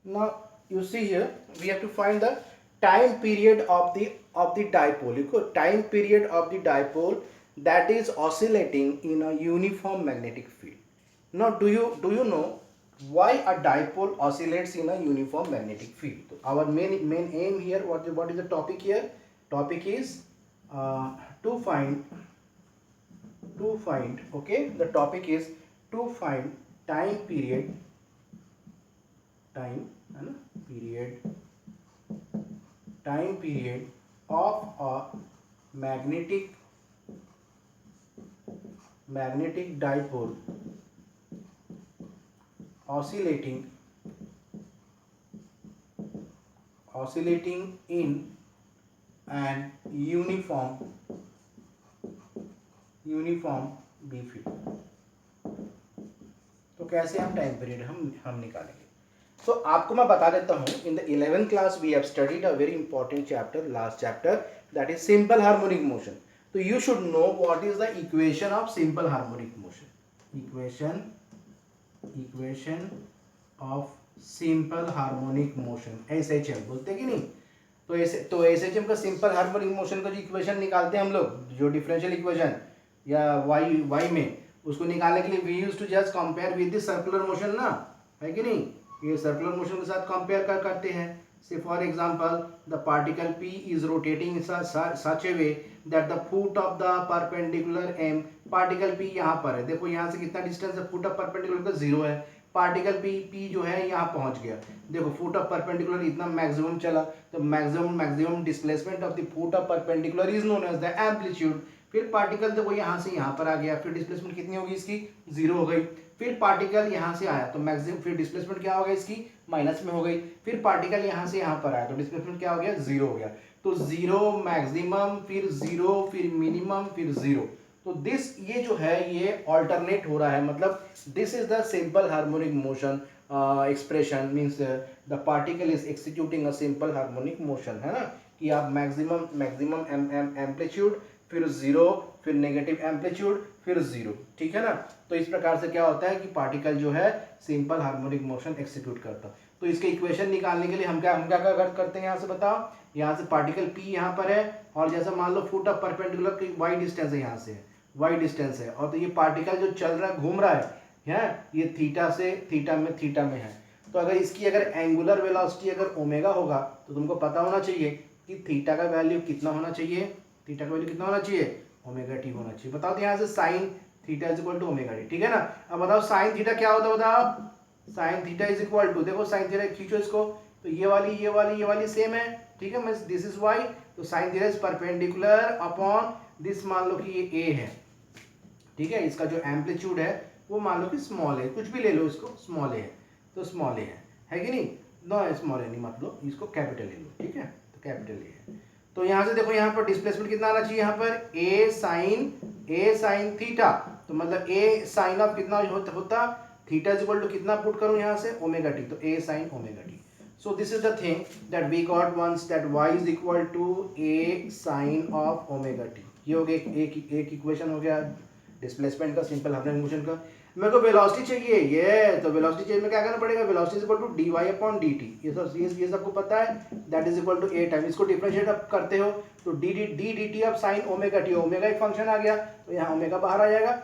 Now you see here we have to find the time period of the dipole. Time period of the dipole that is oscillating in a uniform magnetic field. Now do you know why a dipole oscillates in a uniform magnetic field? So our main aim here, what is the topic here? Topic is to find, okay, the topic is to find time period time and period of a magnetic dipole oscillating in an uniform B field. तो कैसे हम time period हम निकालेंगे? तो आपको मैं बता देता हूँ, in the 11th class we have studied a very important chapter, last chapter, that is simple harmonic motion. तो you should know what is the equation of simple harmonic motion. Equation of simple harmonic motion, SHM बोलते कि नहीं? तो SHM का simple harmonic motion का जो equation निकालते हैं हम लोग, जो डिफरेंशियल इक्वेशन या वाई में, उसको निकालने के लिए we use to just compare with the circular motion ना, है कि नहीं? ये सर्कुलर मोशन के साथ कंपेयर करते हैं. Say for example the particle P is rotating in such a way that the foot of the perpendicular M, particle P यहाँ पर है, देखो यहाँ से कितना डिस्टेंस है, फुट ऑफ परपेंडिकुलर का 0 है, पार्टिकल पी जो है यहाँ पहुंच गया, देखो फुट ऑफ परपेंडिकुलर इतना मैक्सिमम चला, तो maximum displacement of the foot of perpendicular is known as the amplitude. फिर पार्टिकल देखो यहाँ से यहाँ पर आ गया, फिर डिस्प्लेसमेंट कितनी होगी इसकी, 0 हो गई. फिर पार्टिकल यहाँ से आया तो मैक्सिमम, फिर डिस्प्लेसमेंट क्या हो गया इसकी, माइनस में हो गई. फिर पार्टिकल यहाँ से यहाँ पर आया तो डिस्प्लेसमेंट क्या हो गया, 0 हो गया. तो 0 मैक्सिमम, फिर 0, फिर मिनिमम, फिर 0. तो दिस, ये जो है ये ऑल्टरनेट हो रहा है, मतलब this is the simple harmonic motion expression, means the particle is executing a simple harmonic motion, है ना? कि आप मैक्सिमम एम्पलीट्यूड, फिर 0, फिर नेगेटिव एम्पलीट्यूड, फिर 0, ठीक है ना? तो इस प्रकार से क्या होता है कि पार्टिकल जो है सिंपल हार्मोनिक मोशन एक्सिक्यूट करता है. तो इसके इक्वेशन निकालने के लिए हम क्या करते हैं, यहाँ से बताओ, यहाँ से पार्टिकल पी यहाँ पर है, और जैसा मान लो फुट ऑफ परपेंडिकुलर की वाई डिस्टेंस है, यहाँ से वाई डिस्टेंस है, और तो ये पार्टिकल जो चल रहा है, घूम रहा है, ये थीटा से थीटा में है. तो अगर इसकी एंगुलर वेलोसिटी अगर ओमेगा होगा तो तुमको पता होना चाहिए कि थीटा का वैल्यू कितना होना चाहिए, ओमेगा टी होना चाहिए. बताओ तो यहाँ से sine theta is equal to omega T, ठीक है ना? अब बताओ साइन थीटा क्या होता है, बताओ. Sine theta is equal to, देखो साइन थीटा खींचो इसको, तो ये वाली सेम है, ठीक है? Means this is y. तो sine theta is perpendicular upon this, मान लो कि ये ए है, ठीक है? इसका जो एम्पलीट्यूड है वो मान लो कि स्मॉल है, कुछ भी ले लो इसको, स्मॉल ए है, तो स्मॉल ए है कि नहीं? नो, स्मॉल ए नहीं मत लो, इसको कैपिटल ले लो, ठीक है? तो कैपिटल ए है. तो यहाँ से देखो, यहाँ पर डिस्प्लेसमेंट कितना आना चाहिए, यहाँ पर ए साइन थीटा, तो मतलब ए साइन ऑफ कितना होता थीटा इज इक्वल टू कितना पुट करूं यहाँ से, ओमेगा टी, तो A sine omega t. So this is the thing that we got once, that y is equal to A sine of omega t. ये हो गया एक इक्वेशन हो गया डिस्प्लेसमेंट का, सिंपल हार्मोनिक मोशन का. मेरे को वेलोसिटी चाहिए, ये तो वेलोसिटी चाहिए, मैं क्या करना पड़ेगा, velocity is equal to dy upon dt. ये सबको पता है, that is equal to a time, इसको डिफरेंशिएट अप करते हो तो dt of sine omega T, omega एक फंक्शन आ गया, तो यहाँ ओमेगा बाहर आ जाएगा,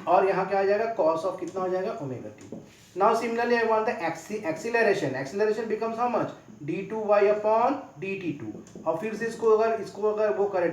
और यहाँ क्या आ जाएगा, कॉस ऑफ कितना हो जाएगा, omega T. Now similarly I want the acceleration becomes how much, d2y upon dt2. और फिर से इसको अगर वो करे,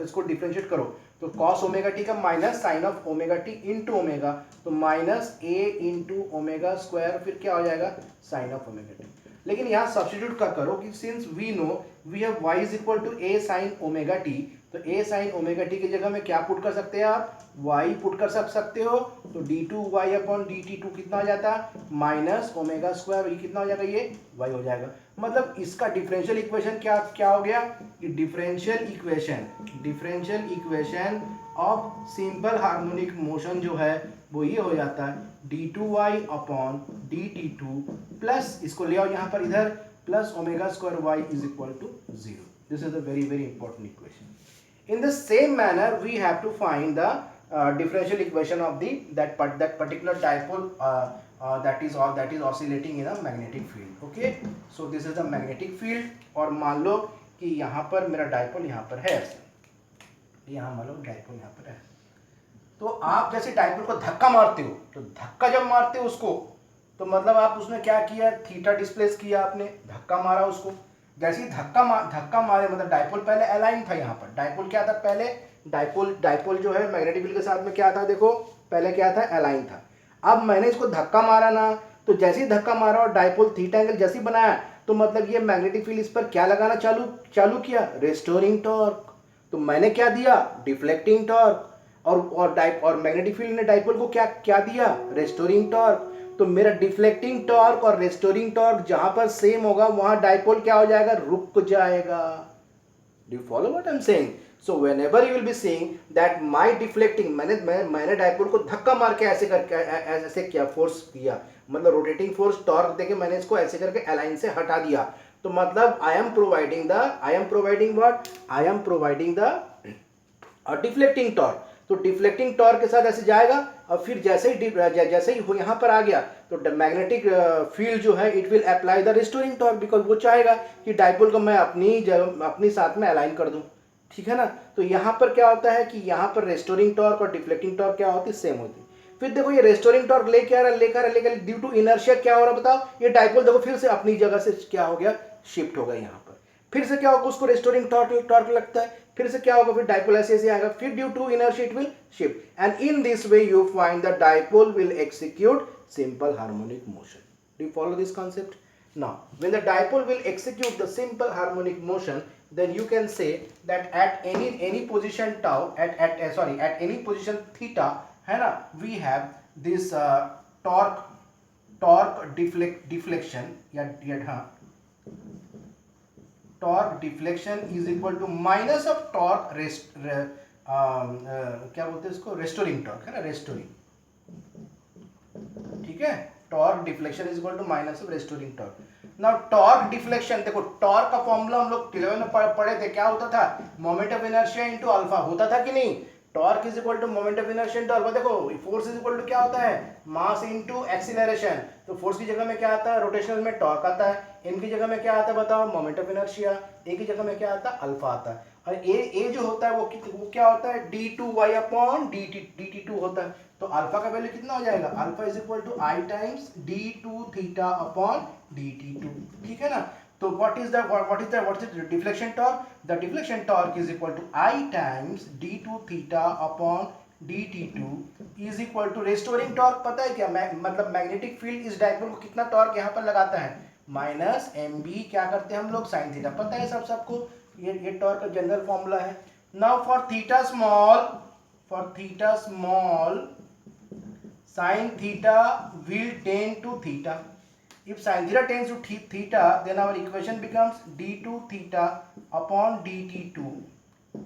इसको डिफरेंशिएट करो तो कॉस ओमेगा टी का minus sine of omega T into omega, तो minus A into omega square, फिर क्या हो जाएगा, साइन ऑफ ओमेगा टी. लेकिन यहाँ सब्स्टिट्यूट का करो कि since we know we have y is equal to A sine omega T, तो ए साइन ओमेगा टी की जगह में क्या पुट कर सकते हैं आप, y पुट कर सकते हो. तो d2y अपॉन dt2 कितना हो जाता है, माइनस ओमेगा स्क्वायर, ये कितना हो जाएगा, ये y हो जाएगा. मतलब इसका डिफरेंशियल इक्वेशन क्या हो गया, कि differential equation of simple harmonic motion जो है वो ये हो जाता है d2y अपॉन dt2 प्लस, इसको ले आओ यहाँ पर इधर, plus omega square y is equal to 0. This is a very important equation. In the same manner, we have to find the differential equation of that particular dipole that is oscillating in a magnetic field. Okay, so this is the magnetic field. और मान लो कि यहाँ पर मेरा dipole यहाँ पर है ऐसे, यहाँ मान लो डाइपोल यहाँ पर है, तो आप जैसे डाइपोल को धक्का मारते हो, तो धक्का जब मारते हो उसको, तो मतलब आप उसमें क्या किया, थीटा डिस्प्लेस किया आपने, धक्का मारा उसको। जैसे ही धक्का मारे मतलब डाइपोल पहले अलाइन था, यहाँ पर डाइपोल क्या था पहले, डाइपोल जो है मैग्नेटिक फील्ड के साथ में क्या था, देखो पहले क्या था, अलाइन था। अब मैंने इसको धक्का मारा ना, तो जैसे ही धक्का मारा और डाइपोल थीटा एंगल जैसे ही बनाया, तो मतलब ये मैग्नेटिक फील्ड इस पर क्या लगाना चालू किया, रेस्टोरिंग टॉर्क। तो मैंने क्या दिया, डिफ्लेक्टिंग टॉर्क, और मैग्नेटिक फील्ड ने डाइपोल को क्या दिया, रेस्टोरिंग टॉर्क। तो मेरा डिफ्लेक्टिंग टॉर्क और रेस्टोरिंग टॉर्क जहां पर सेम होगा वहां डाइपोल क्या हो जाएगा, रुक जाएगा। Do you follow what I am saying? So whenever you will be saying that my deflecting, मैंने डाइपोल को धक्का मार के ऐसे किया, फोर्स किया, मतलब रोटेटिंग फोर्स टॉर्क देके मैंने इसको ऐसे करके अलाइन से हटा दिया, तो मतलब I am providing the deflecting torque. तो डिफ्लेक्टिंग टॉर्क के साथ ऐसे जाएगा, और फिर जैसे ही वो यहाँ पर आ गया, तो मैग्नेटिक फील्ड जो है it will apply the restoring torque, because वो चाहेगा कि डाइपोल को मैं अपनी साथ में अलाइन कर दूं, ठीक है ना। तो यहाँ पर क्या होता है कि यहाँ पर रेस्टोरिंग टॉर्क और डिफ्लेक्टिंग टॉर्क क्या होती है, सेम होती है। फिर देखो ये रेस्टोरिंग टॉर्क लेकर ड्यू टू इनर्शिया क्या हो रहा है बताओ, ये डाइपोल देखो फिर से अपनी जगह से क्या हो गया, शिफ्ट हो गया यहाँ पर। फिर से क्या होगा, उसको रेस्टोरिंग टॉर्क लगता है, फिर से क्या होगा, फिर डाइपोल ऐसे आएगा, फिर due to inertia it will shift, and in this way you find the dipole will execute simple harmonic motion. Do you follow this concept? Now, when the dipole will execute the simple harmonic motion, then you can say that at any position tau, at any position theta, है ना, we have this torque deflection हाँ, torque deflection is equal to minus of torque क्या बोलते हैं इसको, restoring torque, है ना, restoring, ठीक है। Torque deflection is equal to minus of restoring torque. Now torque deflection, देखो टॉर्क का फॉर्मूला हम लोग 11 में पढ़े थे, क्या होता था, moment of inertia into alpha, होता था कि नहीं, torque is equal to moment of inertia into alpha. देखो फोर्स इज इक्वल टू क्या होता है, मास इनटू एक्सीलरेशन, तो फोर्स की जगह में क्या आता है, रोटेशनल में टॉर्क आता है, एम की जगह में क्या आता है बताओ, मोमेंट ऑफ इनर्शिया, ए की जगह में क्या आता है, अल्फा आता है, और ए जो होता है वो क्या होता है, d2y अपॉन dt2 होता है। तो अल्फा का वैल्यू कितना हो जाएगा, alpha is equal to I times d2 theta upon dt2, ठीक है ना। तो what is the deflection torque? The deflection torque is equal to I times d2 theta upon dt2 is equal to restoring torque, पता है क्या, मतलब magnetic field इस dipole को कितना टॉर्क यहाँ पर लगाता है, माइनस mb, क्या करते हैं हम लोग, साइन थीटा, पता है सबको, ये टॉर्क का जनरल फॉर्मूला है। Now for theta small sin theta will tend to theta. If sin theta tends to theta, then our equation becomes d2 theta upon dt2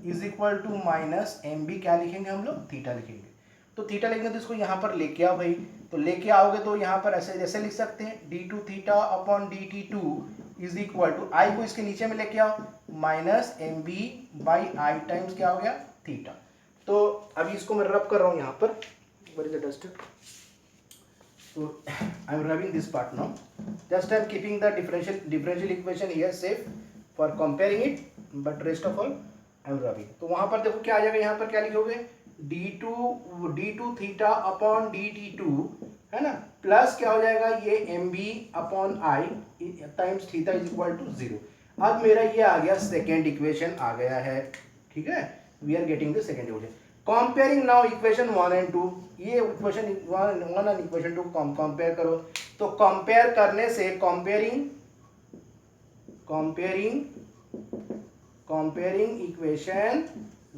is equal to minus mb, क्या लिखेंगे हम लोग, theta लिखेंगे। तो theta लिखेंगे तो इसको यहाँ पर लेके आओ भाई, तो लेके आओगे तो यहाँ पर ऐसे लिख सकते हैं, d2 theta upon dt2 is equal to, I को इसके नीचे में लेके आओ, minus mb by I times क्या हो गया, थीटा। तो अभी इसको मैं रब कर रहा हूँ यहाँ पर, where is the duster? So I am rubbing this part now. Just I am keeping the differential equation here safe for comparing it, but rest of all I am rubbing. तो वहाँ पर देखो क्या आ जाएगा, यहाँ पर क्या लिखोगे, d2 थीटा अपॉन dt2, है ना, प्लस क्या हो जाएगा, ये mb upon I times theta is equal to 0। अब मेरा ये आ गया सेकेंड इक्वेशन आ गया है, ठीक है, we are getting the second equation. Comparing now equation 1 and 2, ये इक्वेशन 1 और इक्वेशन 2 कंपेयर करो। तो कंपेयर करने से कंपेयरिंग इक्वेशन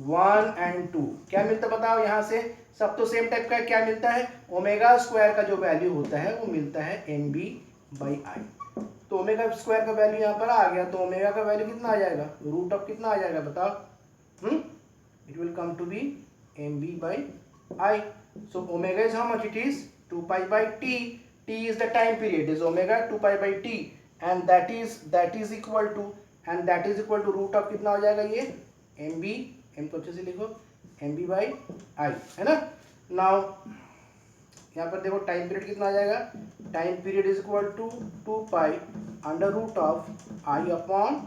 1 एंड 2 क्या मिलता बताओ, यहाँ से सब तो सेम टाइप का, क्या मिलता है, ओमेगा स्क्वायर का जो वैल्यू होता है वो मिलता है mb बाई आई। तो ओमेगा स्क्वायर का वैल्यू यहाँ पर आ गया, तो ओमेगा का वैल्यू कितना आ जाएगा, रूट ऑफ कितना आ जाएगा बताओ, it will come to be mb by I. So omega is how much it is, 2 pi by t. T is the time period, is omega 2 pi by t, and that is equal to root of कितना हो जाएगा ये, mb, m को अच्छे से लिखो, mb by I, है ना। Now यहाँ पर देखो टाइम पीरियड कितना आ जाएगा, time period is equal to 2 pi under root of I upon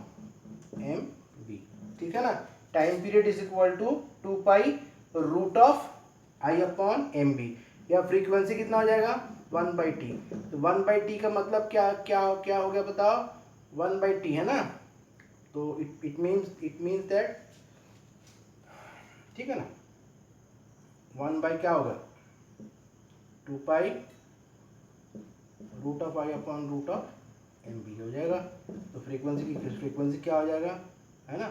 M B, ठीक है ना। Time period is equal to 2 pi root of I upon M B, या फ्रीक्वेंसी कितना हो जाएगा 1/t। तो 1/t का मतलब क्या क्या क्या हो गया बताओ, 1/t है ना, तो इट मीन्स दैट, ठीक है ना, 1 बाई क्या होगा 2 pi root of I upon root of M B हो जाएगा। तो फ्रीक्वेंसी क्या हो जाएगा, है ना,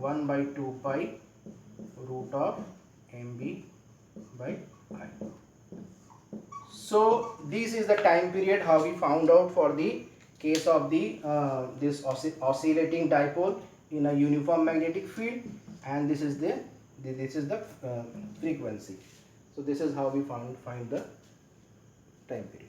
1/2 pi root of M B by I. So this is the time period how we found out for the case of the this oscillating dipole in a uniform magnetic field, and this is the frequency. So this is how we find the time period.